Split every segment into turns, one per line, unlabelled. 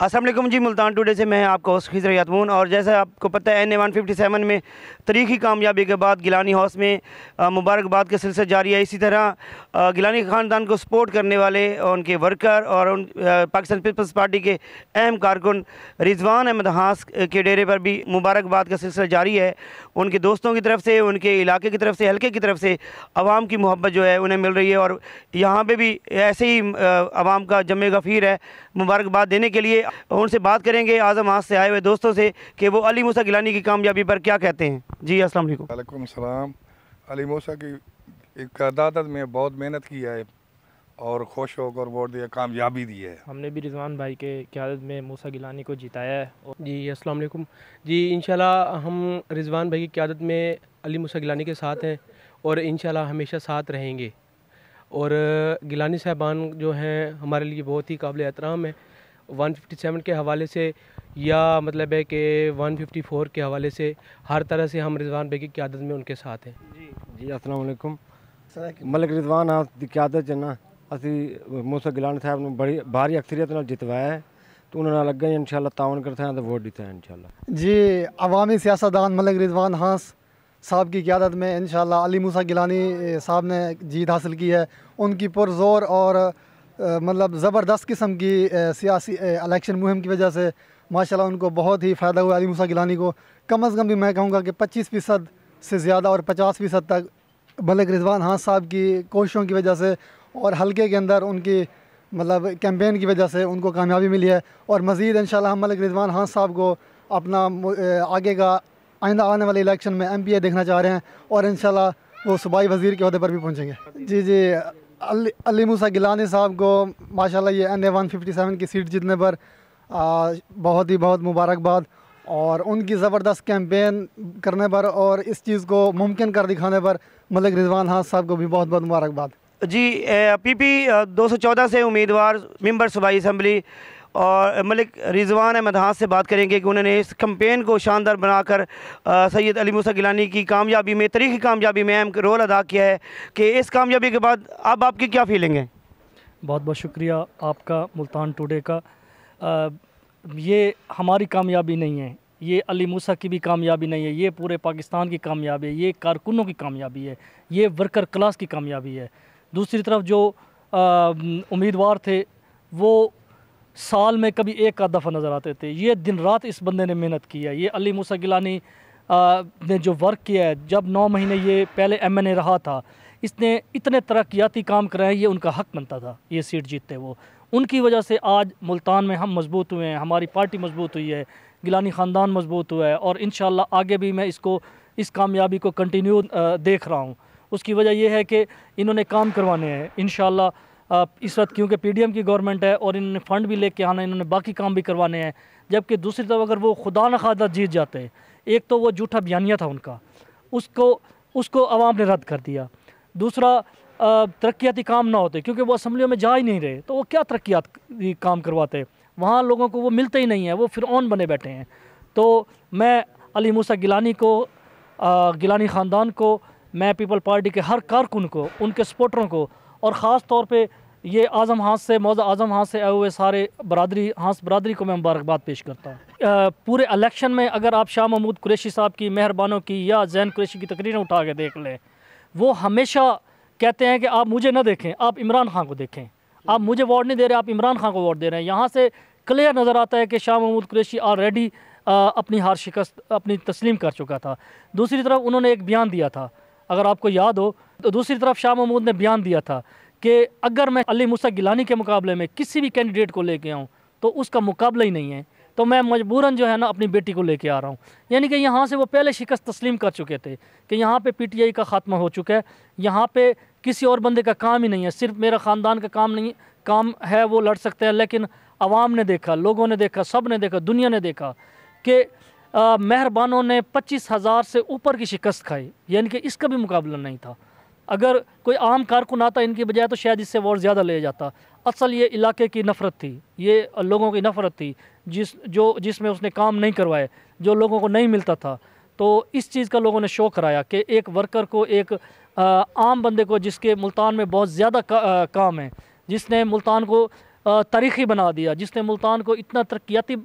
अस्सलाम वालेकुम जी। मुल्तान टुडे से मैं आपका होस्ट खिजर यातमून। और जैसा आपको पता है NA-157 में तारीखी कामयाबी के बाद गिलानी हाउस में मुबारकबाद का सिलसिला जारी है। इसी तरह गिलानी ख़ानदान को सपोर्ट करने वाले उनके वर्कर और पाकिस्तान पीपल्स पार्टी के अहम कारकुन रिजवान अहमद हास के डेरे पर भी मुबारकबाद का सिलसिला जारी है। उनके दोस्तों की तरफ से, उनके इलाके की तरफ से, हल्के की तरफ से आवाम की मोहब्बत जो है उन्हें मिल रही है। और यहाँ पर भी ऐसे ही आवाम का जमे गफ़ीर है मुबारकबाद देने के लिए। उनसे बात करेंगे आज़म हास से आए हुए दोस्तों से कि वो अली मूसा गिलानी की कामयाबी पर क्या कहते हैं। जी अस्सलाम वालेकुम।
वालेकुम सलाम। अली मूसा की क़यादत में बहुत मेहनत की है और खुश होकर वोट दिया, कामयाबी दी है।
हमने भी रिजवान भाई के क़यादत में मूसा गिलानी को जिताया है। जी अस्सलाम वालेकुम जी। इंशाल्लाह हम रिजवान भाई की क़यादत में अली मूसा गिलानी के साथ हैं और इंशाल्लाह हमेशा साथ रहेंगे। और गिलानी साहबान जो हैं हमारे लिए बहुत ही काबिल एहतराम है। 157 के हवाले से या मतलब है कि 154 के हवाले से हर तरह से हम रिजवान भाई की क़यादत में उनके साथ हैं।
जी अस्सलाम वालेकुम। मलिक रिजवान हास की क़यादत ना असी मूसा गिलानी साहब ने बड़ी भारी अक्सरियत नाल जितवाया है, तो उन्होंने लग गए इंशाल्लाह तावन करते हैं तो वोट देते हैं इंशाल्लाह।
जी अवामी सियासतदान मलिक रिजवान हास साहब की क़यादत में इंशाल्लाह अली मूसा गिलानी साहब ने जीत हासिल की है। उनकी पुरज़ोर और मतलब ज़बरदस्त किस्म की सियासी इलेक्शन मुहिम की वजह से माशाल्लाह उनको बहुत ही फ़ायदा हुआ। अली मूसा गिलानी को कम अज़ कम भी मैं कहूँगा कि 25% से ज़्यादा और 50% तक मलिक रिजवान हास साहब की कोशिशों की वजह से और हल्के के अंदर उनकी मतलब कैंपेन की वजह से उनको कामयाबी मिली है। और मज़ीद इंशाल्लाह हम मलिक रिजवान हास साहब को अपना आगे का आइंदा आने वाले इलेक्शन में MPA देखना चाह रहे हैं और इंशाल्लाह वो सूबाई वज़ीर के अहदे पर भी पहुँचेंगे। जी अली मूसा गिलानी साहब को माशाल्लाह ये NA-157 की सीट जीतने पर बहुत मुबारकबाद और उनकी ज़बरदस्त कैंपेन करने पर और इस चीज़ को मुमकिन कर दिखाने पर मलिक रिजवान हास साहब को भी बहुत मुबारकबाद।
जी PP 214 से उम्मीदवार मेंबर सूबाई असम्बली और मलिक रिजवान अहमद हास से बात करेंगे कि उन्होंने इस कैंपेन को शानदार बनाकर सैयद अली मूसा गिलानी की कामयाबी में, तारीखी कामयाबी में अहम रोल अदा किया है। कि इस कामयाबी के बाद अब आपकी क्या फीलिंग है?
बहुत बहुत शुक्रिया आपका मुल्तान टुडे का। ये हमारी कामयाबी नहीं है, ये अली मूसा की भी कामयाबी नहीं है, ये पूरे पाकिस्तान की कामयाबी है, ये कारकुनों की कामयाबी है, ये वर्कर क्लास की कामयाबी है। दूसरी तरफ जो उम्मीदवार थे वो साल में कभी एक आध दफ़ा नज़र आते थे। ये दिन रात इस बंदे ने मेहनत की है। ये अली मूसा गिलानी ने जो वर्क किया है, जब 9 महीने ये पहले MNA रहा था, इसने इतने तरक्याती काम कराए, ये उनका हक बनता था ये सीट जीतते। वो उनकी वजह से आज मुल्तान में हम मजबूत हुए हैं, हमारी पार्टी मजबूत हुई है, गिलानी ख़ानदान मजबूत हुआ है और इंशाल्लाह आगे भी मैं इस कामयाबी को कंटिन्यू देख रहा हूँ। उसकी वजह यह है कि इन्होंने काम करवाने हैं इंशाल्लाह। इस वक्त क्योंकि PDM की गवर्नमेंट है और इन्होंने फ़ंड भी लेके आना है, इन्होंने बाकी काम भी करवाने हैं। जबकि दूसरी तरफ अगर वो खुदा न खादा जीत जाते, एक तो वो झूठा बयानिया था उनका, उसको आवाम ने रद्द कर दिया। दूसरा तरक्याती काम ना होते, क्योंकि वो असम्बलियों में जा ही नहीं रहे, तो वो क्या तरक्याती काम करवाते? वहाँ लोगों को वो मिलते ही नहीं है, वो फ़िरऔन बने बैठे हैं। तो मैं अली मूसा गिलानी को, गिलानी ख़ानदान को, मैं पीपल पार्टी के हर कारकुन को, उनके सपोर्टरों को और ख़ास तौर पे ये आज़म हास से, मौज़ा आज़म हास से आए हुए सारे हास बरादरी को मैं मुबारकबाद पेश करता हूँ। पूरे इलेक्शन में अगर आप शाह महमूद कुरैशी साहब की, मेहरबानों की या ज़ैन कुरैशी की तकरीरें उठा के देख लें, वो हमेशा कहते हैं कि आप मुझे ना देखें, आप इमरान खान को देखें। आप मुझे वोट नहीं दे रहे, आप इमरान खान को वोट दे रहे हैं। यहाँ से क्लियर नज़र आता है कि शाह महमूद कुरैशी ऑलरेडी अपनी हार शिकस्त अपनी तस्लीम कर चुका था। दूसरी तरफ उन्होंने एक बयान दिया था, अगर आपको याद हो, तो दूसरी तरफ शाह महमूद ने बयान दिया था कि अगर मैं अली मूसा गिलानी के मुकाबले में किसी भी कैंडिडेट को लेके आऊँ तो उसका मुकाबला ही नहीं है, तो मैं मजबूरन जो है ना अपनी बेटी को लेके आ रहा हूँ। यानी कि यहाँ से वो पहले शिकस्त तस्लीम कर चुके थे कि यहाँ पे PTI का ख़ात्मा हो चुका है, यहाँ पे किसी और बंदे का काम ही नहीं है, सिर्फ मेरा ख़ानदान का काम है, वो लड़ सकते हैं। लेकिन आवाम ने देखा, लोगों ने देखा, सब ने देखा, दुनिया ने देखा कि मेहरबानों ने 25,000 से ऊपर की शिकस्त खाई, यानी कि इसका भी मुकाबला नहीं था। अगर कोई आम कारकुन आता इनकी बजाय तो शायद इससे वोट ज़्यादा ले जाता। असल ये इलाके की नफ़रत थी, ये लोगों की नफ़रत थी जिसमें उसने काम नहीं करवाए, जो लोगों को नहीं मिलता था। तो इस चीज़ का लोगों ने शौक़ कराया कि एक वर्कर को, एक आम बंदे को जिसके मुल्तान में बहुत ज़्यादा काम है, जिसने मुल्तान को तारीख़ी बना दिया, जिसने मुल्तान को इतना तरक्याती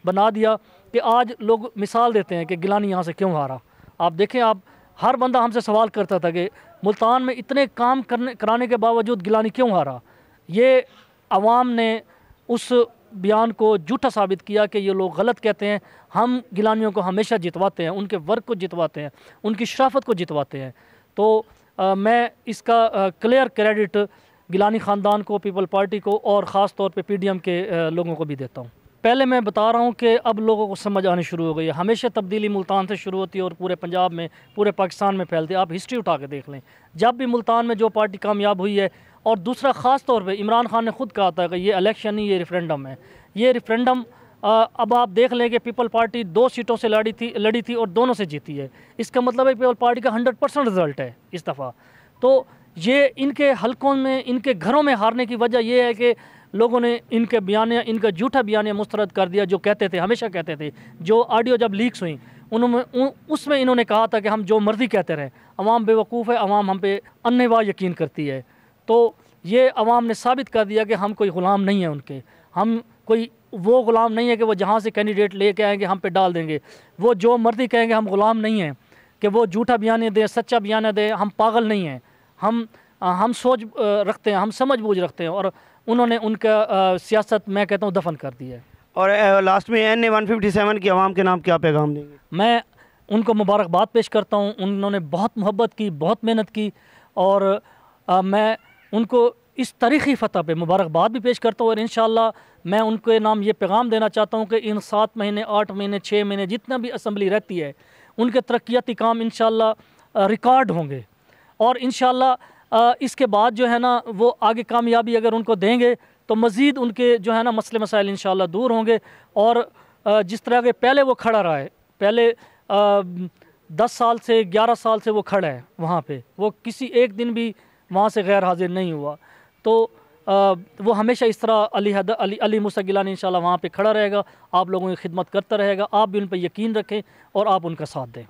बना दिया कि आज लोग मिसाल देते हैं कि गिलानी यहाँ से क्यों हारा। आप देखें, आप हर बंदा हमसे सवाल करता था कि मुल्तान में इतने काम कराने के बावजूद गिलानी क्यों हारा। ये अवाम ने उस बयान को झूठा साबित किया कि ये लोग गलत कहते हैं। हम गिलानियों को हमेशा जितवाते हैं, उनके वर्क को जितवाते हैं, उनकी शराफत को जितवाते हैं। तो मैं इसका क्लियर क्रेडिट गिलानी ख़ानदान को, पीपल पार्टी को और ख़ास तौर पे पीडीएम के लोगों को भी देता हूँ। पहले मैं बता रहा हूँ कि अब लोगों को समझ आनी शुरू हो गई है। हमेशा तब्दीली मुल्तान से शुरू होती है और पूरे पंजाब में, पूरे पाकिस्तान में फैलती है। आप हिस्ट्री उठा के देख लें, जब भी मुल्तान में जो पार्टी कामयाब हुई है। और दूसरा ख़ास तौर पे इमरान खान ने खुद कहा था कि ये इलेक्शन नहीं, ये रेफरेंडम है। ये रेफरेंडम अब आप देख लें कि पीपल पार्टी 2 सीटों से लड़ी थी और दोनों से जीती है। इसका मतलब है पीपल पार्टी का 100% रिज़ल्ट है इस दफ़ा। तो ये इनके हलकों में, इनके घरों में हारने की वजह यह है कि लोगों ने इनके बयानिया, इनका झूठा बयानिया मुस्तरद कर दिया। जो कहते थे, हमेशा कहते थे, जो ऑडियो जब लीक्स हुई उसमें इन्होंने कहा था कि हम जो मर्ज़ी कहते रहें, अवाम बेवकूफ़ है, अवाम हम पे अन्नेवाह यकीन करती है। तो ये अवाम ने साबित कर दिया कि हम कोई ग़ुलाम नहीं है उनके। हम कोई वो ग़ुलाम नहीं है कि वो जहाँ से कैंडिडेट लेके आएंगे हम पे डाल देंगे। वो जो मर्ज़ी कहेंगे, हम ग़ुलाम नहीं हैं कि वो झूठा बयान दें, सच्चा बयान दें। हम पागल नहीं हैं, हम सोच रखते हैं, हम समझ बूझ रखते हैं। और उन्होंने उनका सियासत, मैं कहता हूँ, दफन कर दी है।
और लास्ट में NA 157 की आवाम के नाम क्या पैगाम देंगे?
मैं उनको मुबारकबाद पेश करता हूँ। उन्होंने बहुत मोहब्बत की, बहुत मेहनत की और मैं उनको इस तारीख़ी फ़तह पे मुबारकबाद भी पेश करता हूँ। और इंशाअल्लाह मैं उनके नाम ये पैगाम देना चाहता हूँ कि इन 7 महीने, 8 महीने, 6 महीने जितना भी असम्बली रहती है, उनके तरक्याती काम इंशाअल्लाह रिकॉर्ड होंगे। और इंशाअल्लाह इसके बाद जो है ना, वो आगे कामयाबी अगर उनको देंगे तो मज़ीद उनके जो है ना मसले मसाइल इंशाअल्लाह दूर होंगे। और जिस तरह के पहले वो खड़ा रहा है, पहले 10 साल से, 11 साल से वो खड़ा है वहाँ पे, वो किसी एक दिन भी वहाँ से गैर हाजिर नहीं हुआ। तो वो हमेशा इस तरह अली मूसा गिलानी इंशाअल्लाह वहाँ पे खड़ा रहेगा, आप लोगों की खिदमत करता रहेगा। आप भी उन पर यकीन रखें और आप उनका साथ दें।